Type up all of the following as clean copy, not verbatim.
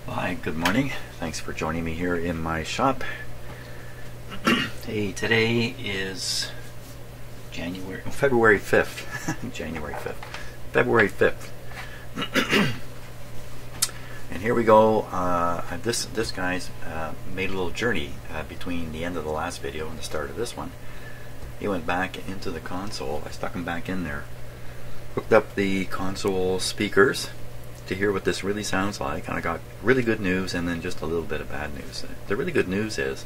Hi, good morning. Thanks for joining me here in my shop. Hey, today is February 5th. February 5th. And here we go. This guy's made a little journey between the end of the last video and the start of this one. He went back into the console. I stuck him back in there. Hooked up the console speakers to hear what this really sounds like, and I got really good news and then just a little bit of bad news. The really good news is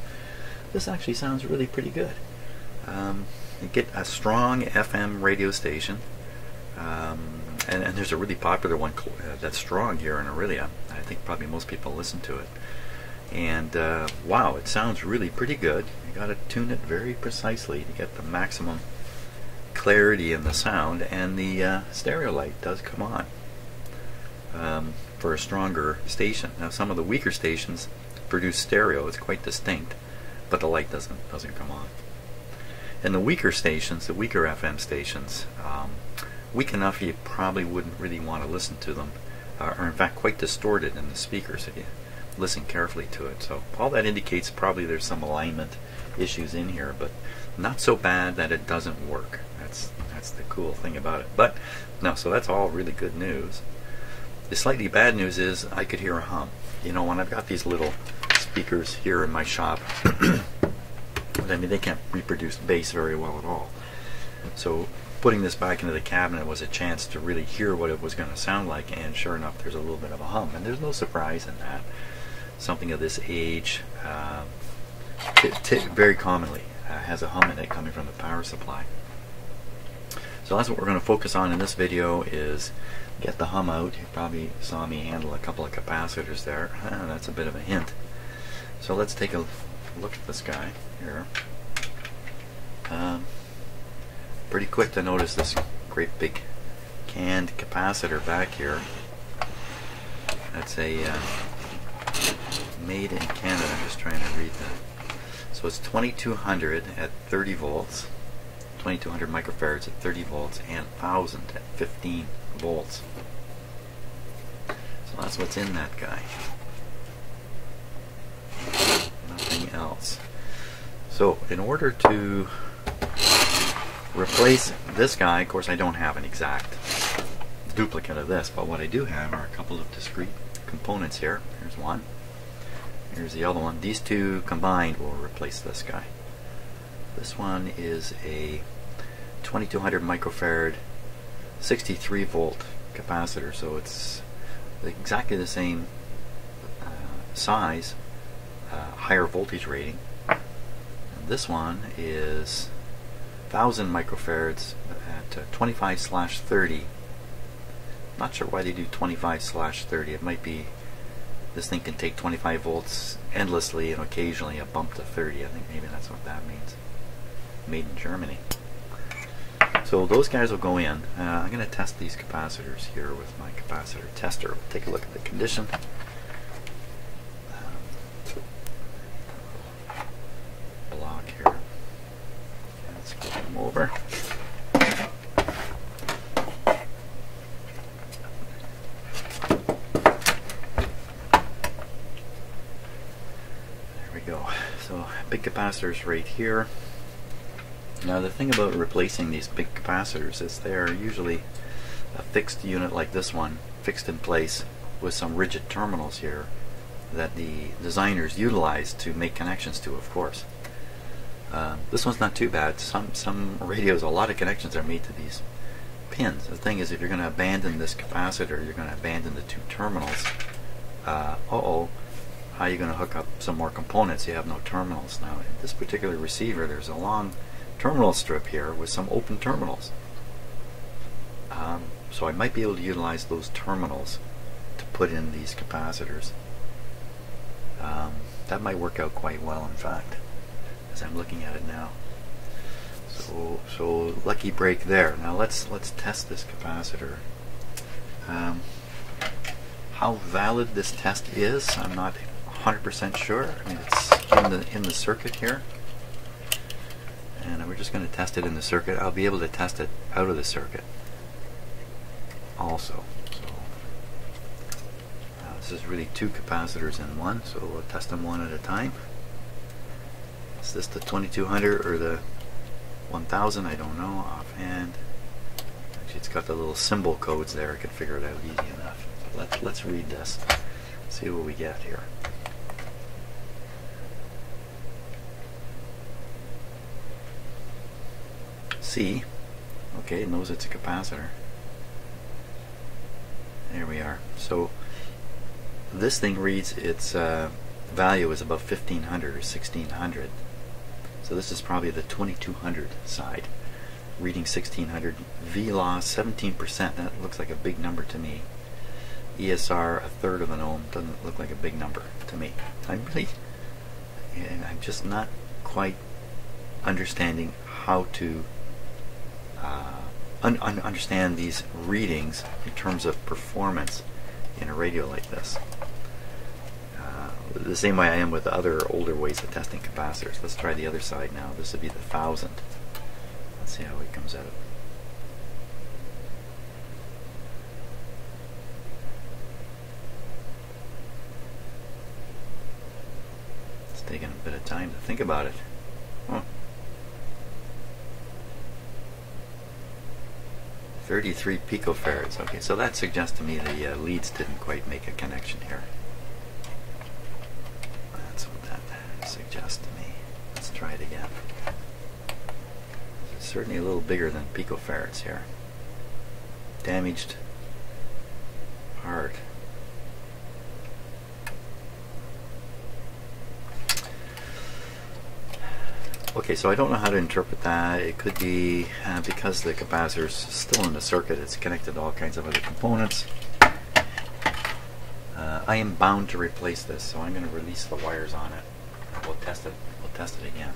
this actually sounds really pretty good. You get a strong FM radio station, and there's a really popular one that's strong here in Aurelia. I think probably most people listen to it, and wow, it sounds really pretty good. You got to tune it very precisely to get the maximum clarity in the sound, and the stereo light does come on. For a stronger station. Now some of the weaker stations produce stereo, it's quite distinct, but the light doesn't come on. And the weaker stations, the weaker FM stations, weak enough you probably wouldn't really want to listen to them, are in fact quite distorted in the speakers if you listen carefully to it. So all that indicates probably there's some alignment issues in here, but not so bad that it doesn't work. That's the cool thing about it. But no, so that's all really good news. The slightly bad news is I could hear a hum. You know, when I've got these little speakers here in my shop, I mean, they can't reproduce bass very well at all. So putting this back into the cabinet was a chance to really hear what it was going to sound like, and sure enough, there's a little bit of a hum. And there's no surprise in that. Something of this age very commonly has a hum in it coming from the power supply. So that's what we're going to focus on in this video, is get the hum out. You probably saw me handle a couple of capacitors there. That's a bit of a hint. So let's take a look at this guy here. Pretty quick to notice this great big canned capacitor back here. That's a made in Canada. I'm just trying to read that. So it's 2200 at 30 volts. 2200 microfarads at 30 volts and 1000 at 15 volts. So that's what's in that guy. Nothing else. So in order to replace this guy, of course I don't have an exact duplicate of this, but what I do have are a couple of discrete components here. Here's one. Here's the other one. These two combined will replace this guy. This one is a 2200 microfarad 63 volt capacitor, so it's exactly the same size, higher voltage rating. And this one is 1000 microfarads at 25/30. Not sure why they do 25/30. It might be this thing can take 25 volts endlessly and occasionally a bump to 30. I think maybe that's what that means. Made in Germany. So those guys will go in. I'm going to test these capacitors here with my capacitor tester. We'll take a look at the condition. Block here. Let's flip them over. There we go. So big capacitors right here. Now the thing about replacing these big capacitors is they're usually a fixed unit like this one, fixed in place with some rigid terminals here that the designers utilize to make connections to, of course. This one's not too bad. Some radios, a lot of connections are made to these pins. The thing is, if you're going to abandon this capacitor, you're going to abandon the two terminals. How are you going to hook up some more components? You have no terminals. Now in this particular receiver, there's a long terminal strip here with some open terminals. So I might be able to utilize those terminals to put in these capacitors. That might work out quite well, in fact, as I'm looking at it now. So lucky break there. Now let's test this capacitor. How valid this test is, I'm not 100% sure. I mean, it's in the circuit here. And we're just going to test it in the circuit. I'll be able to test it out of the circuit also. So this is really two capacitors in one, so we'll test them one at a time. Is this the 2200 or the 1000? I don't know offhand. Actually, it's got the little symbol codes there. I can figure it out easy enough. Let's read this. See what we get here. C. Okay, it knows it's a capacitor. There we are. So this thing reads its value is about 1500 or 1600. So this is probably the 2200 side. Reading 1600. V loss 17%. That looks like a big number to me. ESR a third of an ohm. Doesn't look like a big number to me. I'm just not quite understanding how to understand these readings in terms of performance in a radio like this. The same way I am with other older ways of testing capacitors. Let's try the other side now. This would be the 1000. Let's see how it comes out. It's taking a bit of time to think about it. Oh. 33 picofarads. Okay, so that suggests to me the leads didn't quite make a connection here. That's what that suggests to me. Let's try it again. It's certainly a little bigger than picofarads here. Damaged part. Okay, so I don't know how to interpret that. It could be because the capacitor is still in the circuit, it's connected to all kinds of other components. I am bound to replace this, so I'm going to release the wires on it. We'll test it. We'll test it again.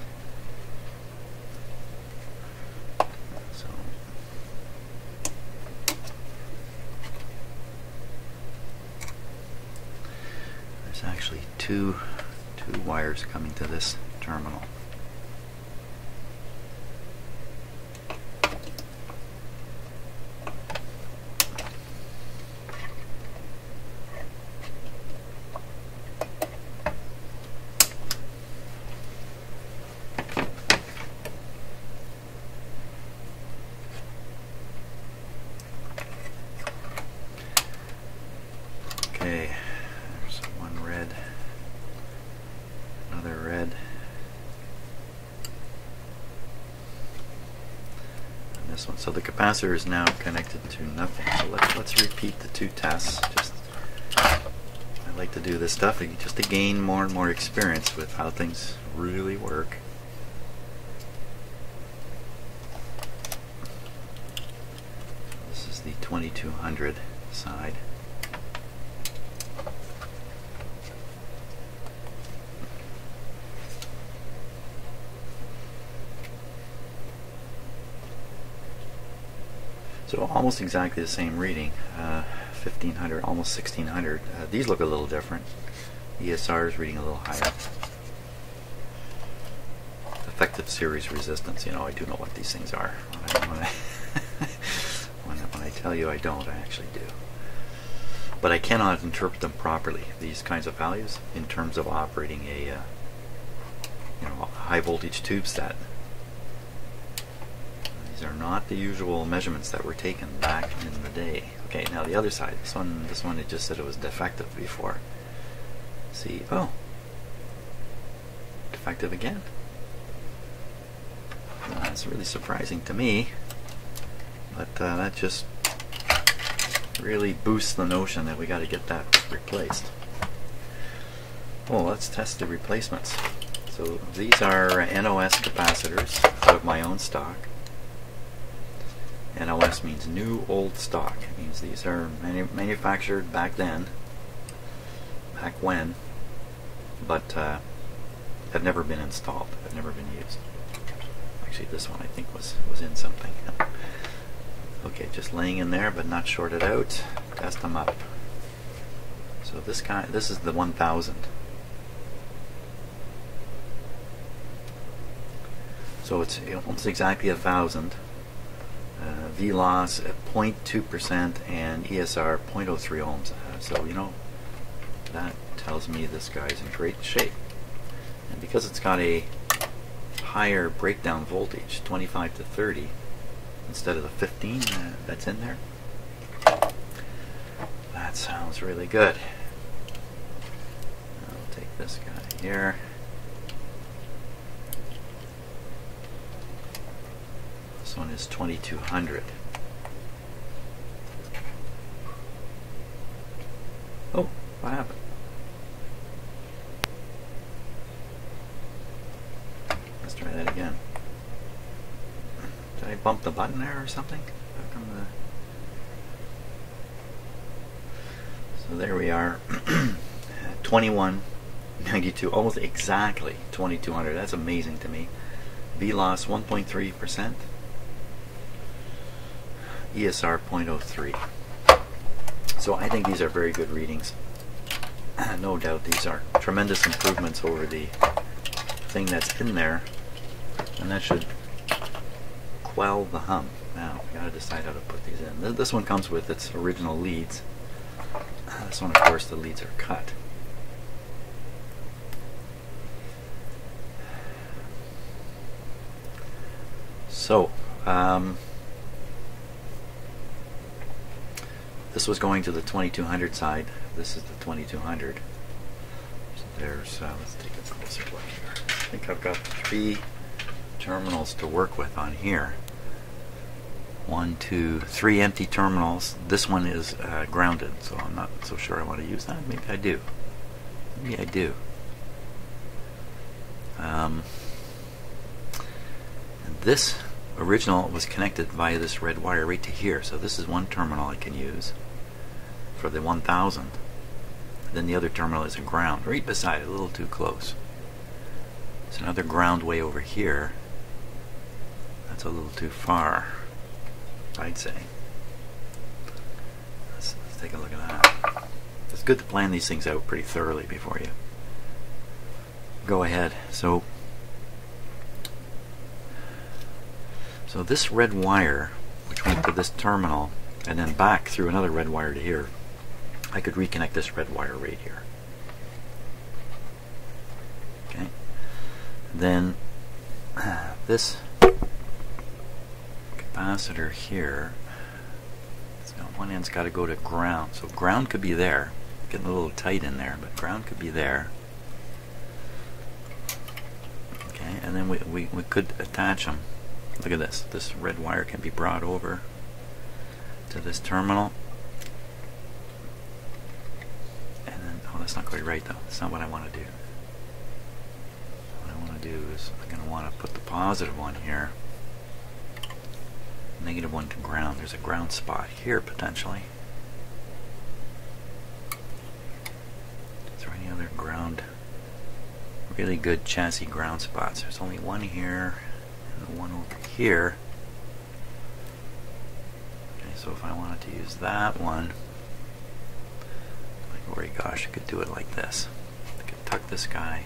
So there's actually two wires coming to this terminal. Okay, there's one red, another red, and this one. So the capacitor is now connected to nothing. So let's repeat the two tests. I like to do this stuff just to gain more and more experience with how things really work. This is the 2200 side. So almost exactly the same reading, 1500, almost 1600. These look a little different. ESR is reading a little higher. Effective series resistance. You know, I do know what these things are. When I tell you I don't, I actually do. But I cannot interpret them properly, these kinds of values, in terms of operating a high voltage tube set. These are not the usual measurements that were taken back in the day. Okay, now the other side. This one it just said it was defective before. See, oh, defective again. That's really surprising to me, but that just really boosts the notion that we got to get that replaced. Well, let's test the replacements. So these are NOS capacitors out of my own stock. NOS means new old stock. It means these are manufactured back then, back when, but have never been installed, have never been used. Actually, this one I think was in something. Okay, just laying in there, but not shorted out. Test them up. So this is the 1000. So it's almost exactly 1000. V loss at 0.2% and ESR 0.03 ohms. So that tells me this guy's in great shape. And because it's got a higher breakdown voltage, 25 to 30, instead of the 15 that's in there, that sounds really good. I'll take this guy here. This one is 2200. Oh, what happened? Let's try that again. Did I bump the button there or something? How come so there we are. 2192, almost exactly 2200. That's amazing to me. V loss 1.3%. ESR 0.03. So I think these are very good readings. No doubt these are tremendous improvements over the thing that's in there, and that should quell the hum. Now we gotta decide how to put these in. This one comes with its original leads. This one, of course, the leads are cut. So this was going to the 2200 side. This is the 2200. So there's, let's take a closer look here. I think I've got 3 terminals to work with on here. 1, 2, 3 empty terminals. This one is grounded, so I'm not so sure I want to use that. Maybe I do. Maybe I do. And this original was connected via this red wire right to here. So this is one terminal I can use for the 1000. Then the other terminal is a ground right beside it, a little too close. There's another ground way over here. That's a little too far, I'd say. Let's take a look at that. It's good to plan these things out pretty thoroughly before you go ahead. So this red wire, which went to this terminal and then back through another red wire to here, I could reconnect this red wire right here. Okay. Then this capacitor here, it's got one end's got to go to ground. So ground could be there. Getting a little tight in there, but ground could be there. Okay, and then we could attach them. Look at this. This red wire can be brought over to this terminal. And then, oh, that's not quite right though. That's not what I want to do. What I want to do is I'm going to want to put the positive one here. Negative one to ground. There's a ground spot here potentially. Is there any other ground? Really good chassis ground spots. There's only one here. One over here. Okay, so if I wanted to use that one, like, oh gosh, I could do it like this. I could tuck this guy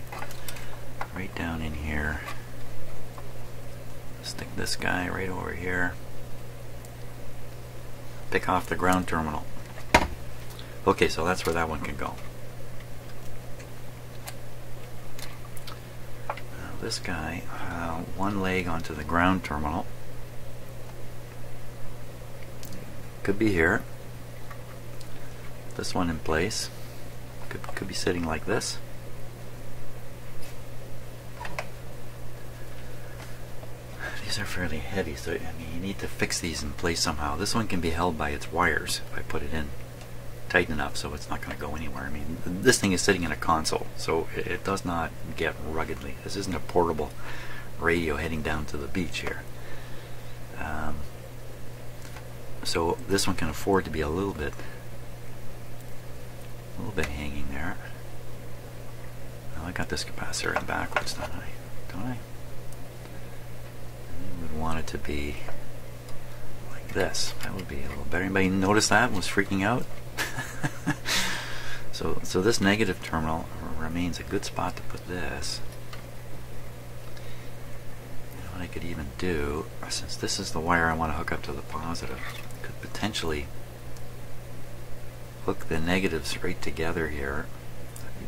right down in here. Stick this guy right over here. Pick off the ground terminal. Okay, so that's where that one can go. This guy, one leg onto the ground terminal. Could be here. This one in place. Could be sitting like this. These are fairly heavy, so I mean you need to fix these in place somehow. This one can be held by its wires if I put it in tight enough so it's not going to go anywhere. I mean, this thing is sitting in a console, so it does not get ruggedly. This isn't a portable radio heading down to the beach here. So this one can afford to be a little bit hanging there. Now I got this capacitor in backwards, don't I? I would want it to be like this. That would be a little better. Anybody notice that and was freaking out? So this negative terminal remains a good spot to put this. And what I could even do, since this is the wire I want to hook up to the positive, I could potentially hook the negatives right together here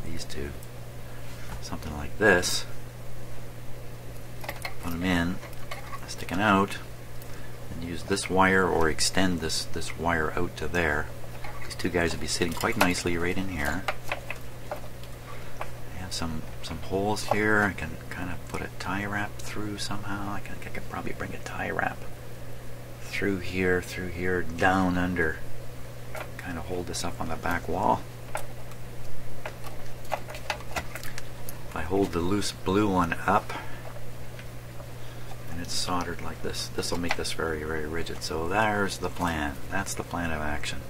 these two, something like this. Put them in, sticking out, and use this wire or extend this wire out to there. These two guys would be sitting quite nicely right in here. I have some holes here. I can kind of put a tie wrap through somehow. I could probably bring a tie wrap through here, down under. Kind of hold this up on the back wall. If I hold the loose blue one up, and it's soldered like this, this will make this very, very rigid. So there's the plan. That's the plan of action.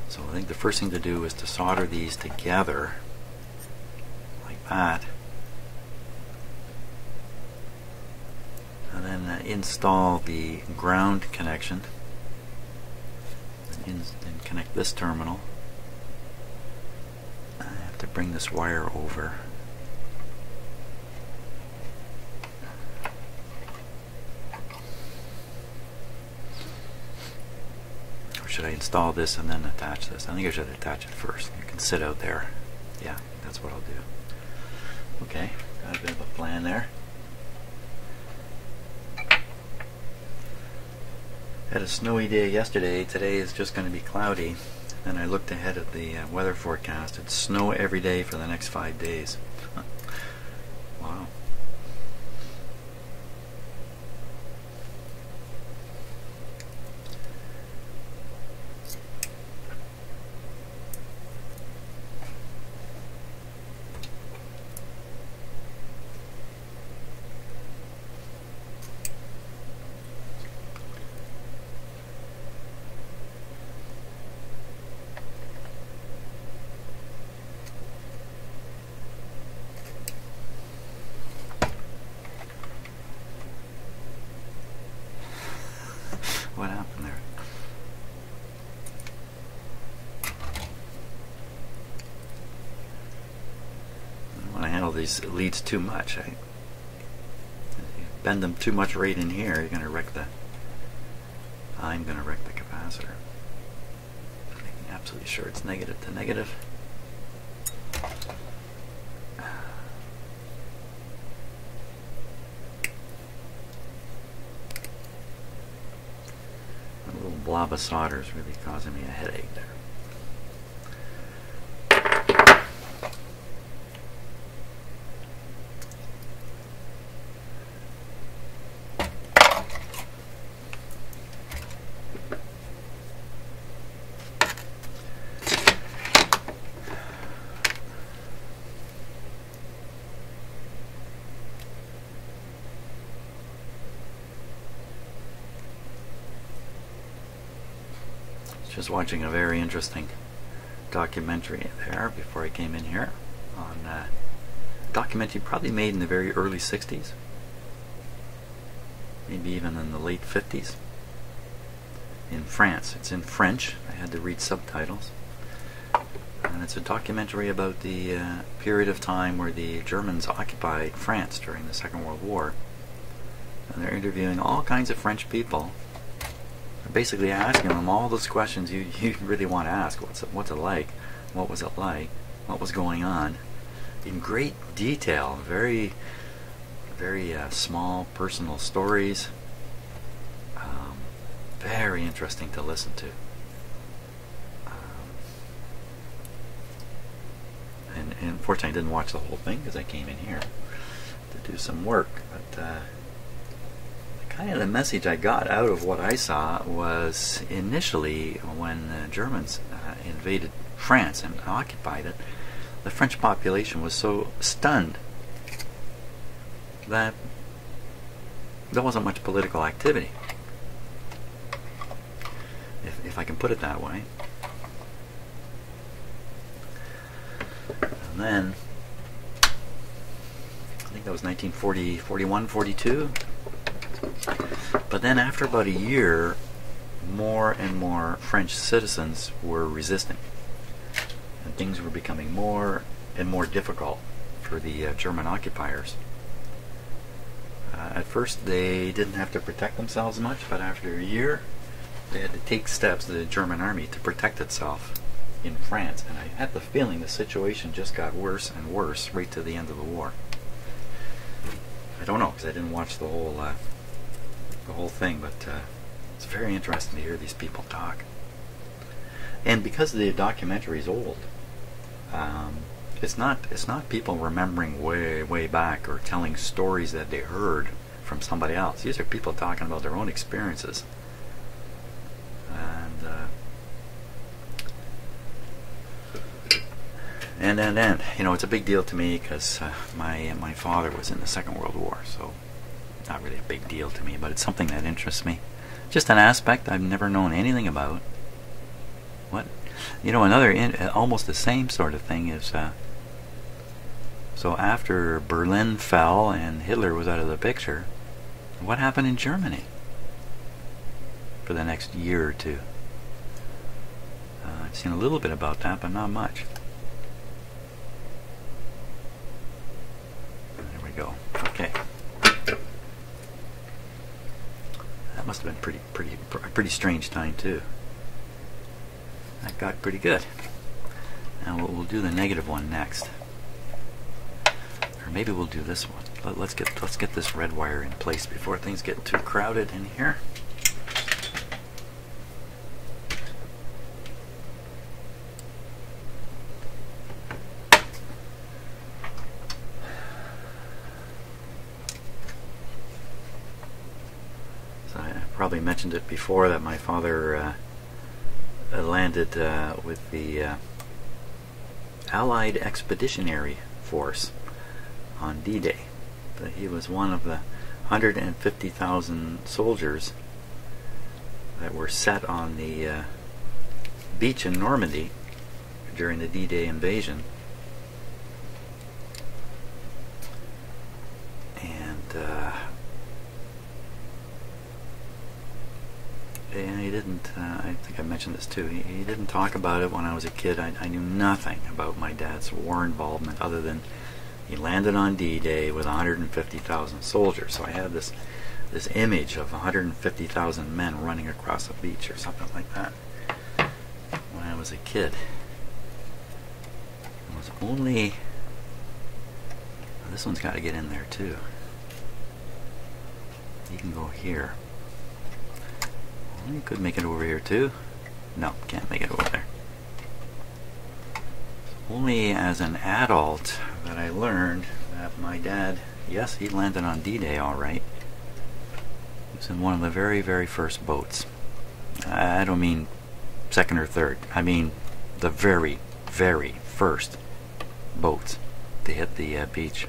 So I think the first thing to do is to solder these together like that, and then install the ground connection, and connect this terminal. I have to bring this wire over. Should I install this and then attach this? I think I should attach it first. You can sit out there. Yeah, that's what I'll do. Okay, got a bit of a plan there. Had a snowy day yesterday. Today is just going to be cloudy. And I looked ahead at the weather forecast. It's snow every day for the next 5 days. Wow. What happened there? I don't want to handle these leads too much. If you bend them too much right in here, you're going to wreck the... I'm going to wreck the capacitor. Making absolutely sure it's negative to negative. Blob of solder is really causing me a headache there. Just watching a very interesting documentary there before I came in here on a documentary probably made in the very early 60s, maybe even in the late 50s, in France. It's in French. I had to read subtitles, and it's a documentary about the period of time where the Germans occupied France during the Second World War, and they're interviewing all kinds of French people, basically asking them all those questions you really want to ask. What's it like? What was it like? What was going on? In great detail, very small personal stories. Very interesting to listen to. And unfortunately I didn't watch the whole thing because I came in here to do some work. But kind of the message I got out of what I saw was initially when the Germans invaded France and occupied it, the French population was so stunned that there wasn't much political activity, if I can put it that way. And then I think that was 1940, 41, 42. But then after about a year, more and more French citizens were resisting, and things were becoming more and more difficult for the German occupiers. At first they didn't have to protect themselves much, but after a year they had to take steps, the German army, to protect itself. in France, and I had the feeling the situation just got worse and worse right to the end of the war. I don't know, because I didn't watch the whole thing, but it's very interesting to hear these people talk. And because the documentary is old, it's not people remembering way back or telling stories that they heard from somebody else. These are people talking about their own experiences. And you know, it's a big deal to me because my father was in the Second World War, so not really a big deal to me, but it's something that interests me. Just an aspect I've never known anything about. What? You know, another almost the same sort of thing is so after Berlin fell and Hitler was out of the picture, what happened in Germany for the next year or two? I've seen a little bit about that, but not much. There we go. Okay. That must have been a pretty strange time too. That got pretty good. Now we'll do the negative one next, or maybe we'll do this one. Let's get this red wire in place before things get too crowded in here. So I probably mentioned it before that my father landed with the Allied Expeditionary Force on D-Day. He was one of the 150,000 soldiers that were set on the beach in Normandy during the D-Day invasion. And he didn't, I think I mentioned this too, he didn't talk about it when I was a kid. I knew nothing about my dad's war involvement other than he landed on D-Day with 150,000 soldiers. So I had this image of 150,000 men running across a beach or something like that when I was a kid. It was only, this one's got to get in there too. You can go here. You could make it over here too. No, can't make it over there. Only as an adult that I learned that my dad, yes, he landed on D-Day all right. He was in one of the very first boats. I don't mean second or third. I mean the very first boats to hit the beach.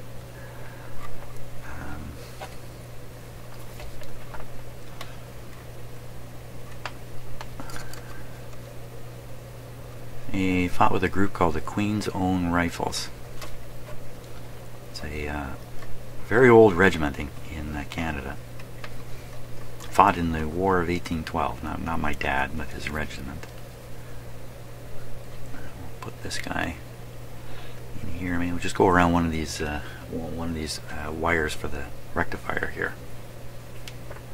He fought with a group called the Queen's Own Rifles. It's a very old regiment in Canada. Fought in the War of 1812. Not my dad, but his regiment. We'll put this guy in here. Maybe we'll just go around one of these wires for the rectifier here.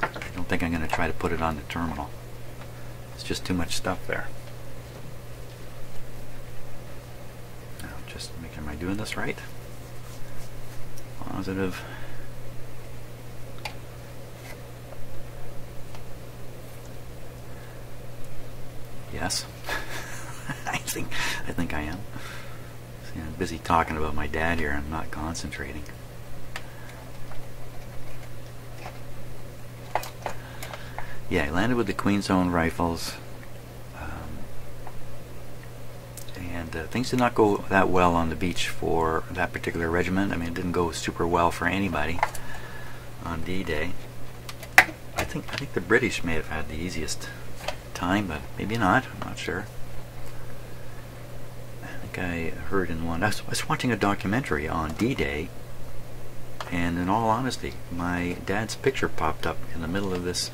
I don't think I'm going to try to put it on the terminal. It's just too much stuff there. Just making, am I doing this right? Positive. Yes. I think I am. See, I'm busy talking about my dad here. I'm not concentrating. Yeah, I landed with the Queen's Own Rifles. Things did not go that well on the beach for that particular regiment. I mean, it didn't go super well for anybody on D-Day. I think the British may have had the easiest time, but maybe not. I'm not sure. I think I heard in one. I was watching a documentary on D-Day, and in all honesty, my dad's picture popped up in the middle of this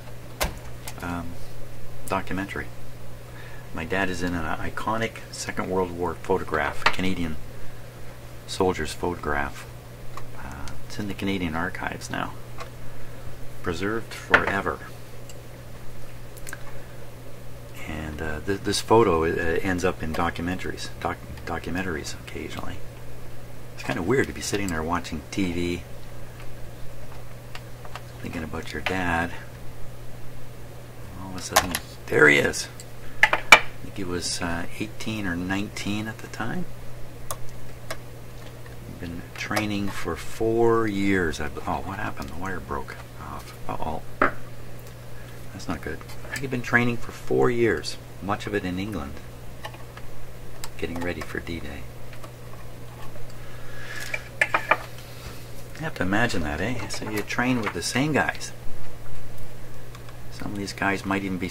documentary. My dad is in an iconic Second World War photograph, Canadian soldier's photograph. It's in the Canadian archives now. Preserved forever. And And this photo ends up in documentaries occasionally. It's kind of weird to be sitting there watching TV, thinking about your dad. All of a sudden, there he is. I think he was 18 or 19 at the time. He'd been training for 4 years. Oh, what happened? The wire broke off. Uh-oh. That's not good. He'd been training for 4 years, much of it in England, getting ready for D-Day. You have to imagine that, eh? So you train with the same guys. Some of these guys might even be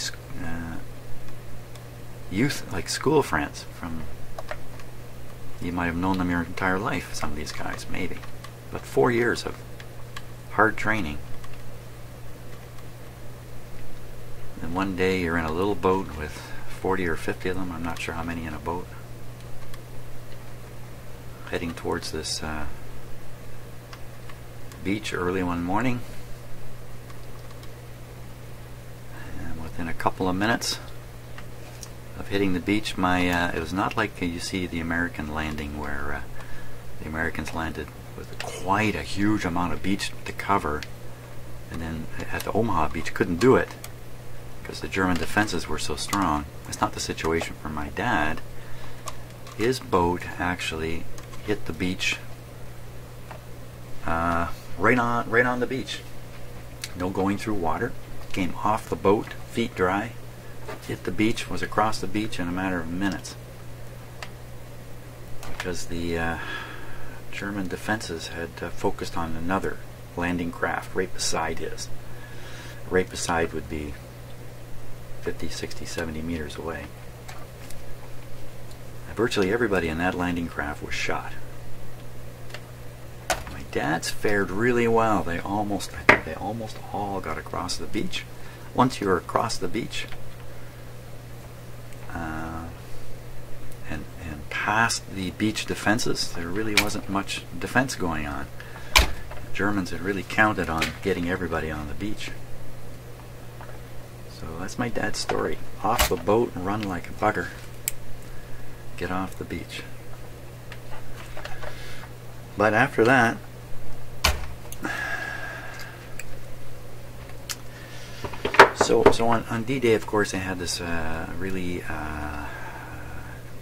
youth, like school friends from. You might have known them your entire life. Some of these guys, maybe, but 4 years of hard training. And one day you're in a little boat with 40 or 50 of them. I'm not sure how many in a boat, heading towards this beach early one morning, and within a couple of minutes of hitting the beach, it was not like you see the American landing, where the Americans landed with quite a huge amount of beach to cover, and then at the Omaha beach couldn't do it because the German defenses were so strong. That's not the situation for my dad. His boat actually hit the beach right on the beach. No going through water. Came off the boat, feet dry, hit the beach, was across the beach in a matter of minutes. Because the German defenses had focused on another landing craft right beside his. Right beside would be 50, 60, 70 meters away. Virtually everybody in that landing craft was shot. Dad's fared really well. I think they almost all got across the beach. Once you're across the beach and past the beach defenses, there really wasn't much defense going on. The Germans had really counted on getting everybody on the beach. So that's my dad's story. Off the boat and run like a bugger. Get off the beach. But after that, So on D-Day, of course, I had this really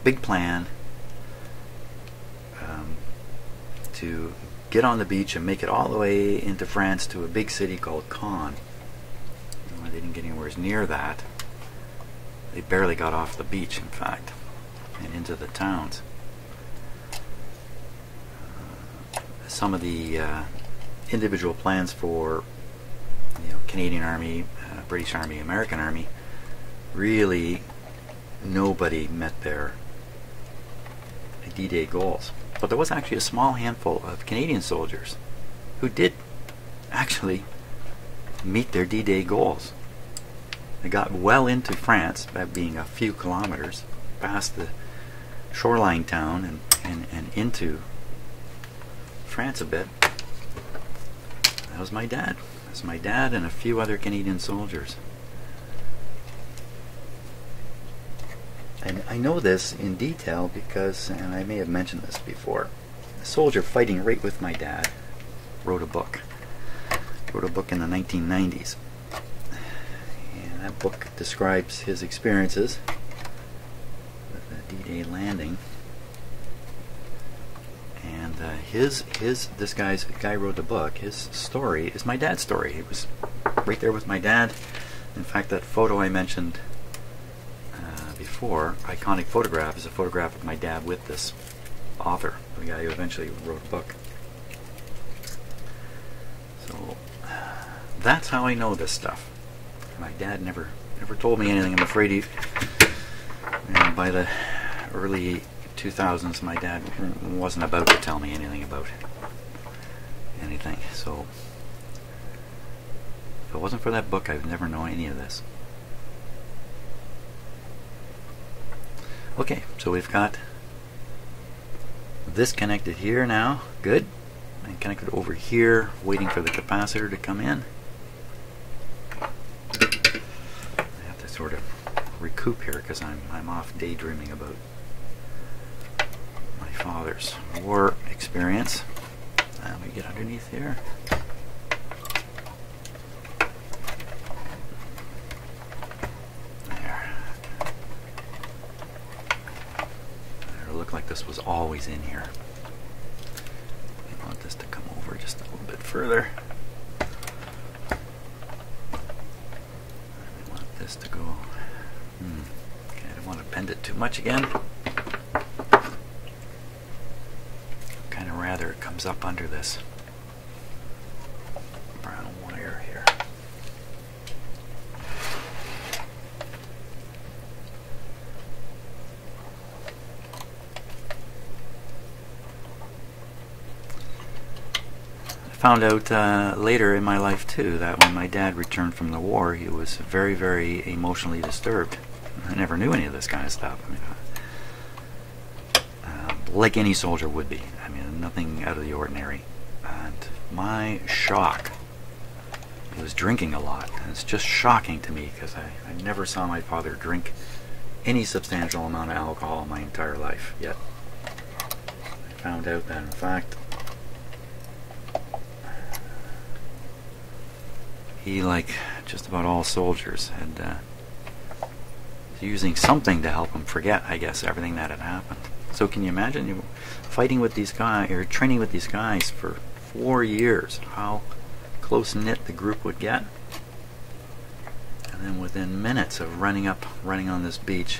big plan to get on the beach and make it all the way into France to a big city called Caen. They didn't get anywhere near that. They barely got off the beach, in fact, and into the towns. Some of the individual plans for Canadian Army, British Army, American Army, really nobody met their D-Day goals. But there was actually a small handful of Canadian soldiers who did actually meet their D-Day goals. They got well into France, that being a few kilometers past the shoreline town and into France a bit. That was my dad. That's my dad and a few other Canadian soldiers. And I know this in detail because, and I may have mentioned this before, a soldier fighting right with my dad wrote a book. Wrote a book in the 1990s. And that book describes his experiences with the D-Day landing. And this guy wrote the book. His story is my dad's story. He was right there with my dad. In fact, that photo I mentioned before, iconic photograph, is a photograph of my dad with this author, the guy who eventually wrote a book. So that's how I know this stuff. My dad never told me anything. I'm afraid by the early 2000s, my dad wasn't about to tell me anything about anything. So if it wasn't for that book, I would never know any of this. Okay, so we've got this connected here now. Good. And connected over here, waiting for the capacitor to come in. I have to sort of coop here because I'm off daydreaming about my father's war experience. And we get underneath here. There. It looked like this was always in here. I want this to come over just a little bit further. I want this to go. Okay, I don't want to bend it too much again. Kind of rather it comes up under this brown wire here. I found out later in my life too that when my dad returned from the war, he was very, very emotionally disturbed. I never knew any of this kind of stuff. I mean, like any soldier would be. I mean, nothing out of the ordinary. And my shock, he was drinking a lot. And it's just shocking to me because I never saw my father drink any substantial amount of alcohol in my entire life. Yet I found out that in fact he, like just about all soldiers, had using something to help him forget, I guess, everything that had happened. So can you imagine you fighting with these guys, or training with these guys for 4 years, how close-knit the group would get? And then within minutes of running on this beach,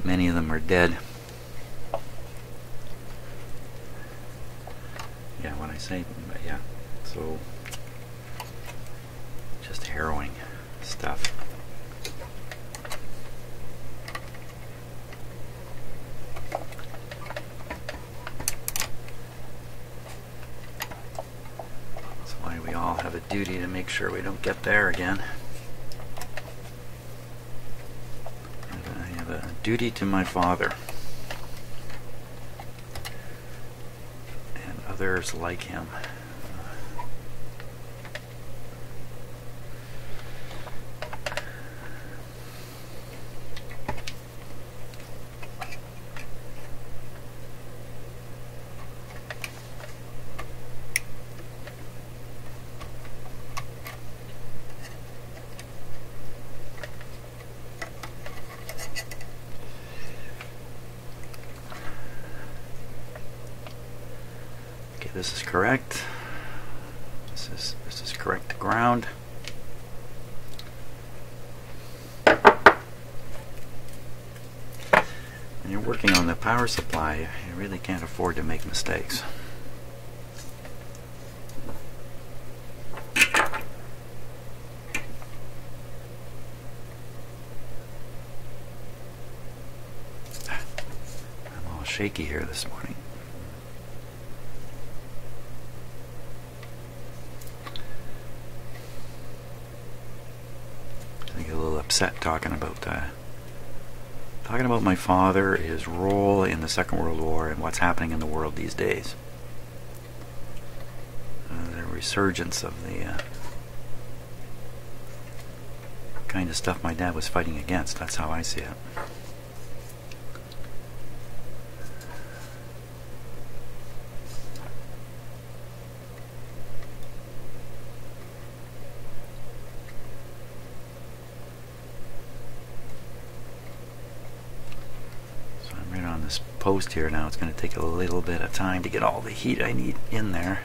many of them are dead. Yeah, when I say, yeah, so just harrowing stuff. We all have a duty to make sure we don't get there again. And I have a duty to my father and others like him. This is correct. This is correct ground. When you're working on the power supply, you really can't afford to make mistakes. I'm all shaky here this morning. Upset talking about my father, his role in the Second World War, and what's happening in the world these days. The resurgence of the kind of stuff my dad was fighting against. That's how I see it. Post here now. It's going to take a little bit of time to get all the heat I need in there.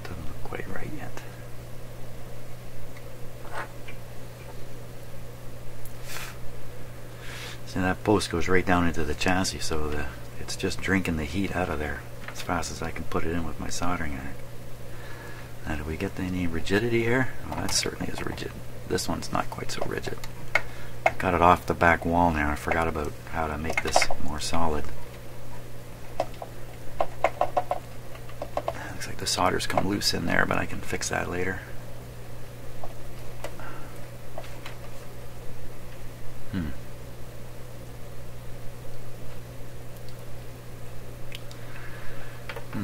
Doesn't look quite right yet. See, that post goes right down into the chassis, so it's just drinking the heat out of there as fast as I can put it in with my soldering iron. Now, do we get any rigidity here? Oh, that certainly is rigid. This one's not quite so rigid. I got it off the back wall now. I forgot about how to make this more solid. Looks like the solder's come loose in there, but I can fix that later. You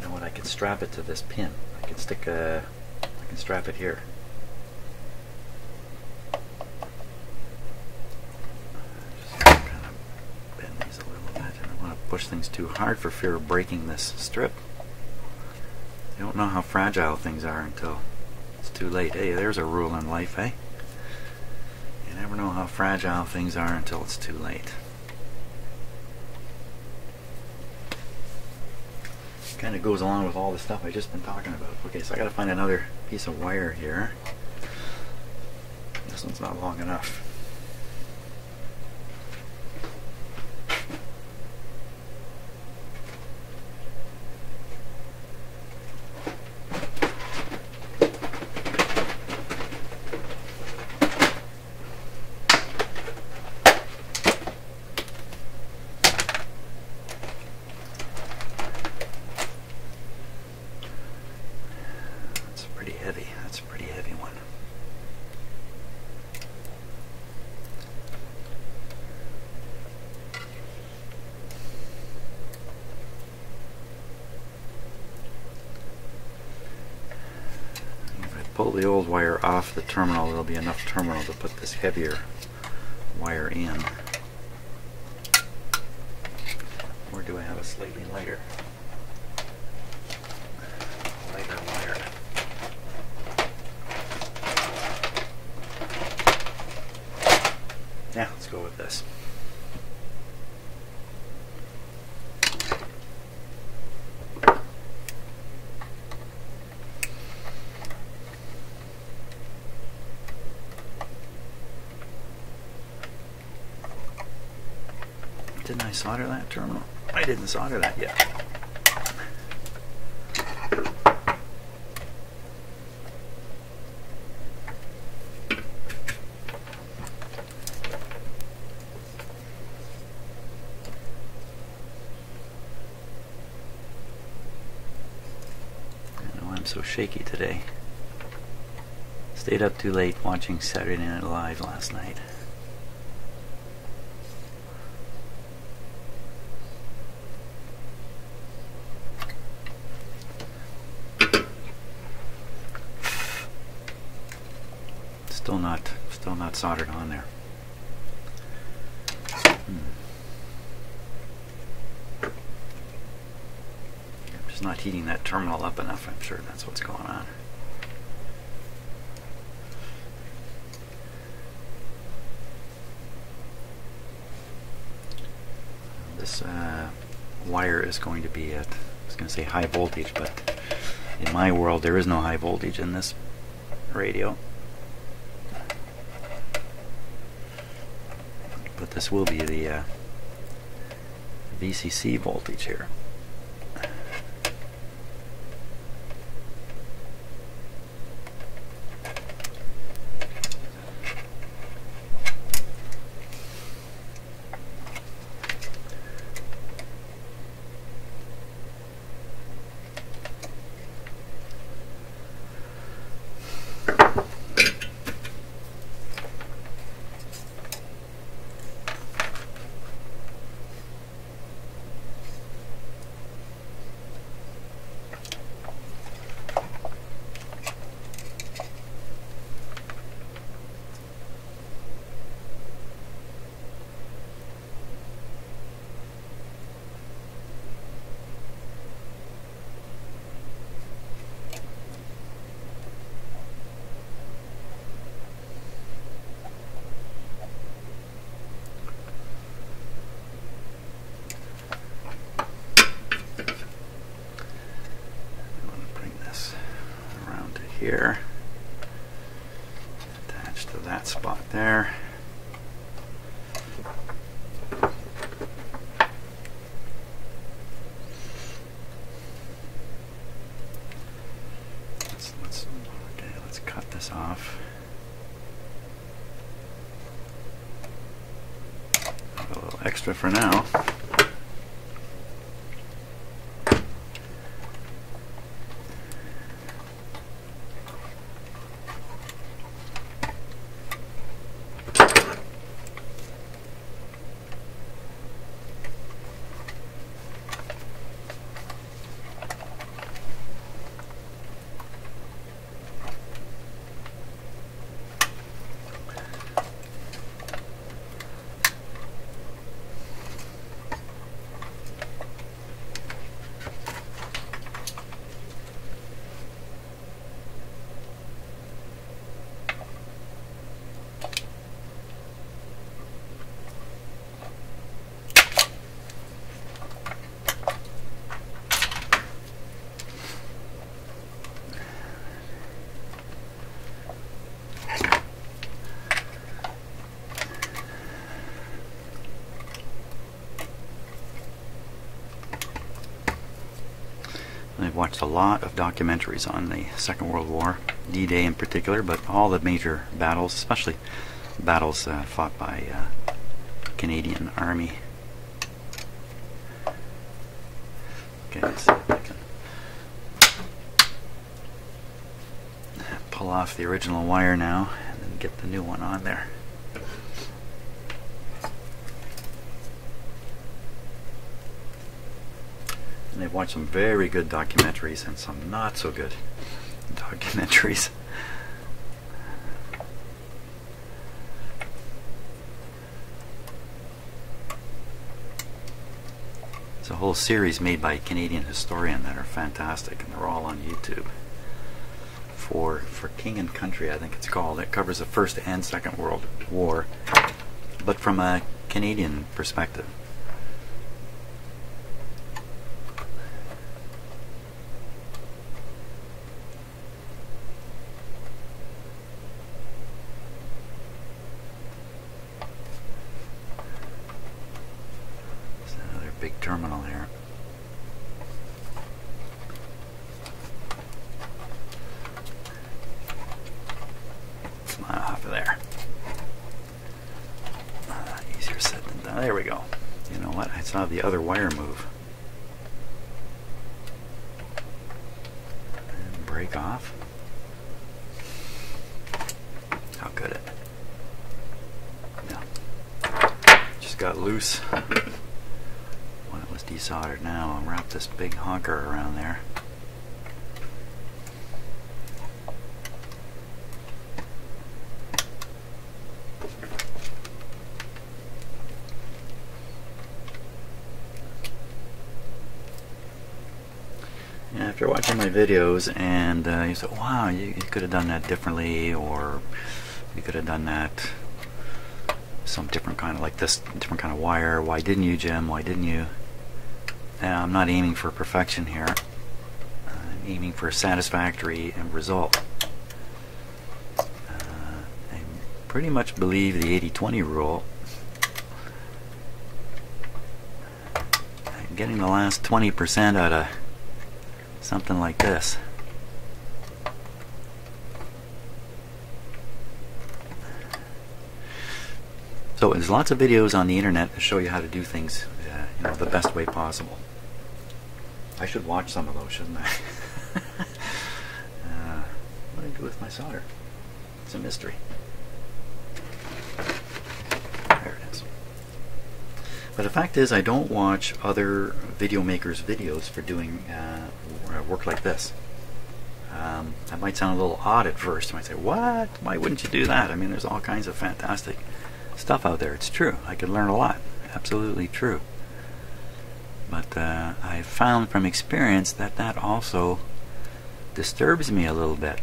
know what? I can strap it to this pin. I can strap it here. Just kind of bend these a little bit. I don't want to push things too hard for fear of breaking this strip. You don't know how fragile things are until it's too late. Hey, there's a rule in life, eh? You never know how fragile things are until it's too late. Kind of goes along with all the stuff I've just been talking about. Okay, so I gotta find another piece of wire here. This one's not long enough. That's a pretty heavy one. If I pull the old wire off the terminal, there'll be enough terminal to put this heavier wire in. Or do I have a slightly lighter wire? Yeah, let's go with this. Didn't I solder that terminal? I didn't solder that yet. I'm so shaky today. Stayed up too late watching Saturday Night Live last night. Still not soldered on there. Not heating that terminal up enough. I'm sure that's what's going on. This wire is going to be at, I was going to say high voltage, but in my world there is no high voltage in this radio. But this will be the VCC voltage here. Here, attached to that spot there. Let's cut this off. A little extra for now. watched a lot of documentaries on the Second World War, D-Day in particular, but all the major battles, especially battles fought by Canadian Army. Okay, let's see if I can pull off the original wire now and then get the new one on there. And they've watched some very good documentaries and some not so good documentaries. There's a whole series made by a Canadian historian that are fantastic, and they're all on YouTube. For King and Country, I think it's called. It covers the First and Second World War, but from a Canadian perspective. Big terminal here. It's not off of there. Easier said than done. There we go. You know what? I saw the other wire move. And break off. How could it? Yeah. Just got loose. Desoldered now. I'll wrap this big honker around there. And after watching my videos and you say, wow, you could have done that differently, or you could have done that some different kind of, like this different kind of wire. Why didn't you, Jim? Why didn't you? I'm not aiming for perfection here. I'm aiming for a satisfactory result. I pretty much believe the 80-20 rule. I'm getting the last 20% out of something like this. So there's lots of videos on the internet that show you how to do things the best way possible. I should watch some of those, shouldn't I? What do I do with my solder? It's a mystery. There it is. But the fact is, I don't watch other video makers' videos for doing work like this. That might sound a little odd at first. You might say, what? Why wouldn't you do that? I mean, there's all kinds of fantastic stuff out there. It's true. I could learn a lot. Absolutely true. But I've found from experience that that also disturbs me a little bit,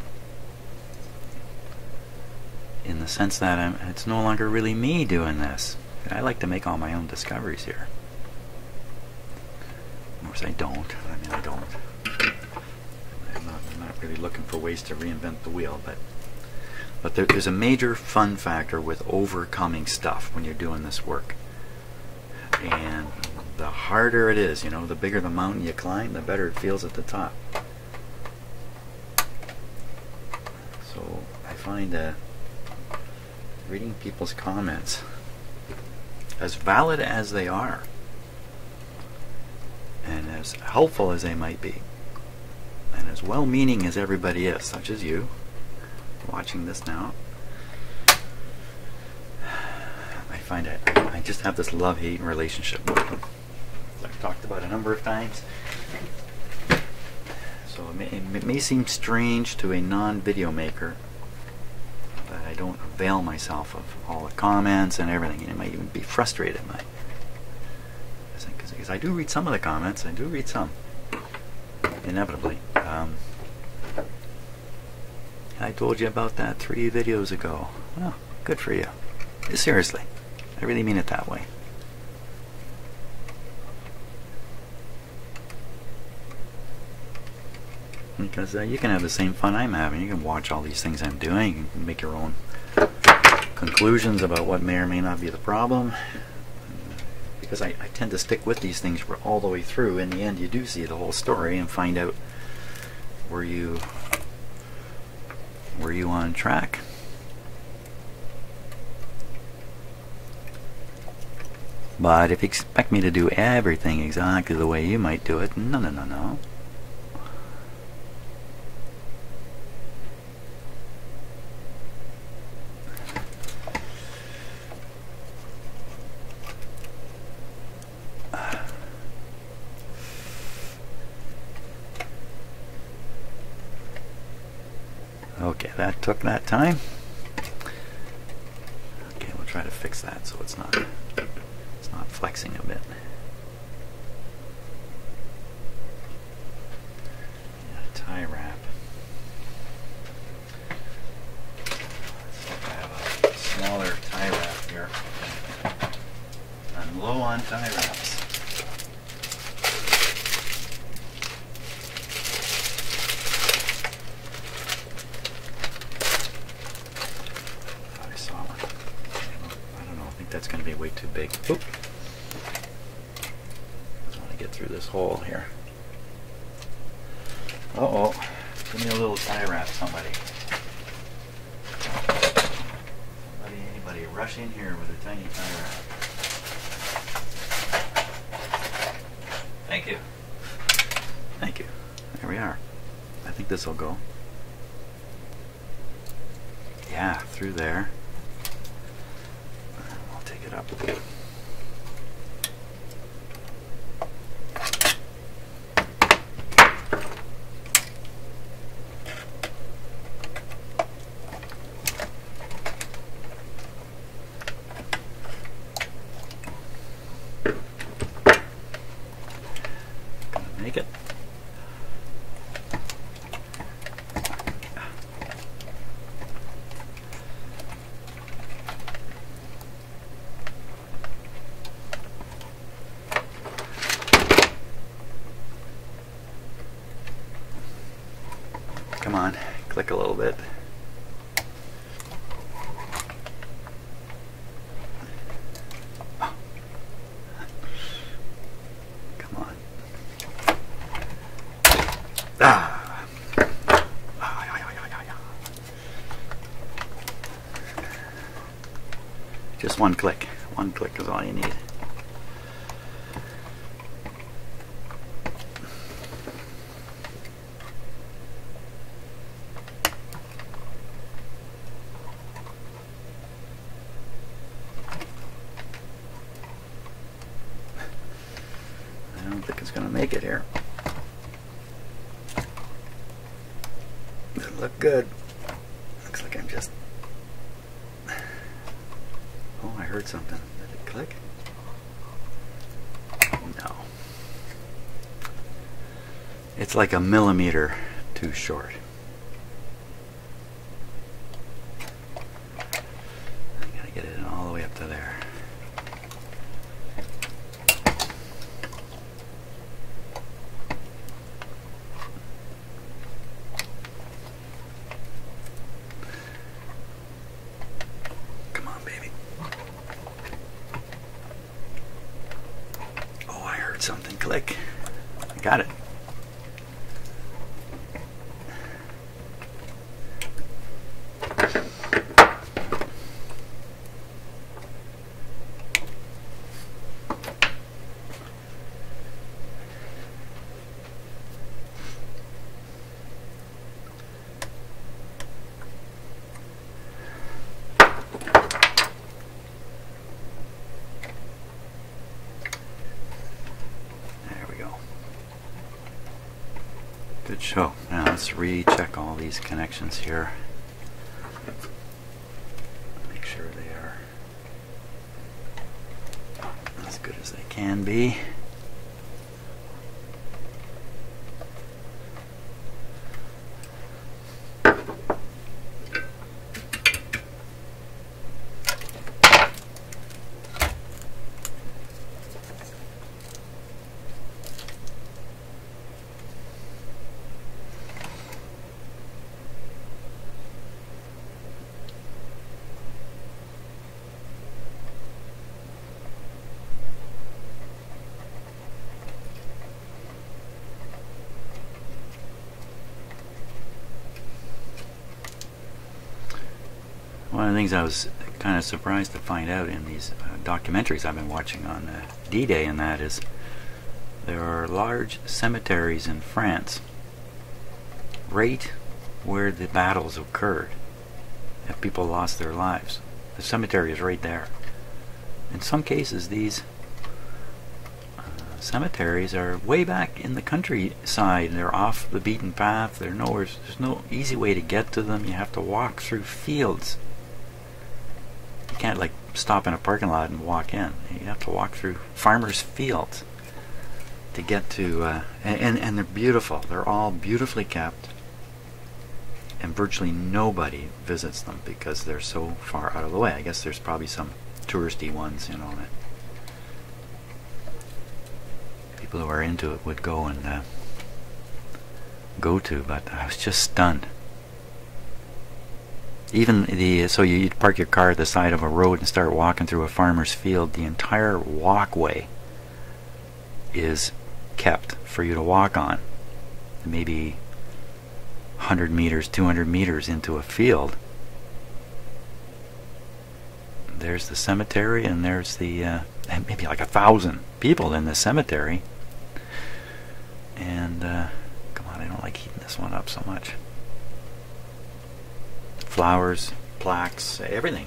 in the sense that it's no longer really me doing this. I like to make all my own discoveries here. Of course I don't. I mean, I don't. I'm not really looking for ways to reinvent the wheel, but there's a major fun factor with overcoming stuff when you're doing this work. And the harder it is, the bigger the mountain you climb, the better it feels at the top. So I find that reading people's comments, as valid as they are, and as helpful as they might be, and as well-meaning as everybody is, such as you, watching this now, I find that I just have this love-hate relationship with them. I've talked about a number of times. So it may seem strange to a non-video maker that I don't avail myself of all the comments and everything, and it might even be frustrated by, because I do read some of the comments. I do read some, inevitably. I told you about that 3 videos ago. Well, good for you. Seriously, I really mean it that way. Because you can have the same fun I'm having. You can watch all these things I'm doing. You can make your own conclusions about what may or may not be the problem. Because I tend to stick with these things all the way through. In the end, you do see the whole story and find out were you on track? But if you expect me to do everything exactly the way you might do it, no, no, no, no. Okay, that took that time. Okay, we'll try to fix that so it's not flexing a bit. Yeah, tie wrap. So I have a smaller tie wrap here. I'm low on tie wraps. I saw one. I don't know, I think that's going to be way too big. Oop. Get through this hole here. Uh-oh. Give me a little tie wrap, somebody. Anybody rush in here with a tiny tie wrap. Thank you. Thank you. There we are. I think this will go. Yeah, through there. I'll take it up. Make it. Come on, click a little bit. Ah. Just one click. One click is all you need. I don't think it's going to make it here. Doesn't look good. Looks like I'm just... Oh, I heard something. Did it click? No. It's like a millimeter too short. I gotta get it all the way up to there. Something click. I got it. Good show. Now let's recheck all these connections here. Make sure they are as good as they can be. One of the things I was kind of surprised to find out in these documentaries I've been watching on D-Day, and that is there are large cemeteries in France right where the battles occurred and people lost their lives. The cemetery is right there. In some cases, these cemeteries are way back in the countryside. They're off the beaten path. There's no easy way to get to them. You have to walk through fields. You can't like stop in a parking lot and walk in. You have to walk through farmers' fields to get to and they're beautiful. They're all beautifully kept, and virtually nobody visits them because they're so far out of the way. I guess there's probably some touristy ones, that people who are into it would go and go to, but I was just stunned. Even so you'd park your car at the side of a road and start walking through a farmer's field. The entire walkway is kept for you to walk on. Maybe 100 meters, 200 meters into a field. There's the cemetery, and there's the maybe like 1,000 people in the cemetery. And come on, I don't like heating this one up so much. Flowers, plaques, everything.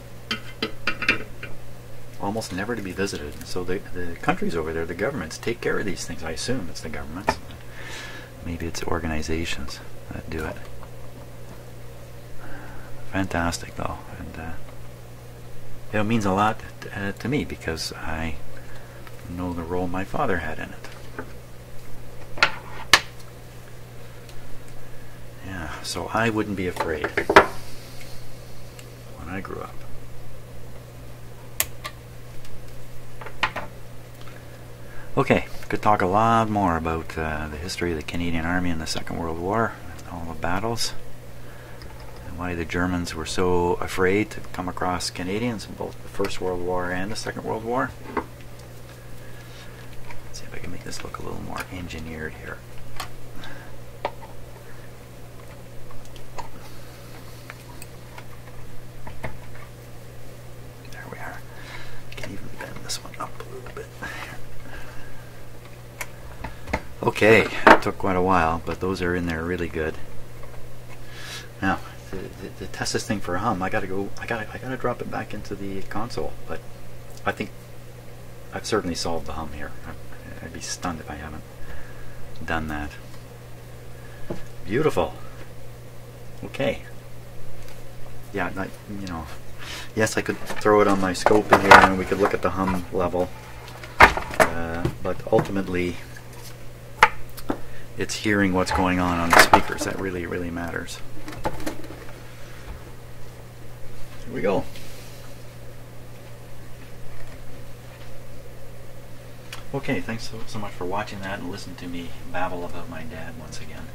Almost never to be visited. So the countries over there, the governments, take care of these things. I assume it's the governments. Maybe it's organizations that do it. Fantastic, though, and it means a lot to me because I know the role my father had in it. Yeah, so I wouldn't be afraid when I grew up. Okay, could talk a lot more about the history of the Canadian Army in the Second World War, and all the battles, and why the Germans were so afraid to come across Canadians in both the First World War and the Second World War. Let's see if I can make this look a little more engineered here. There we are. I can even bend this one up a little bit. Okay, it took quite a while, but those are in there really good. Now, to test this thing for a hum, I gotta drop it back into the console. But I think I've certainly solved the hum here. I'd be stunned if I haven't done that. Beautiful. Okay. Yeah, yes, I could throw it on my scope in here, and we could look at the hum level. But ultimately, it's hearing what's going on the speakers that really, really matters. Here we go. Okay, thanks so much for watching that and listening to me babble about my dad once again.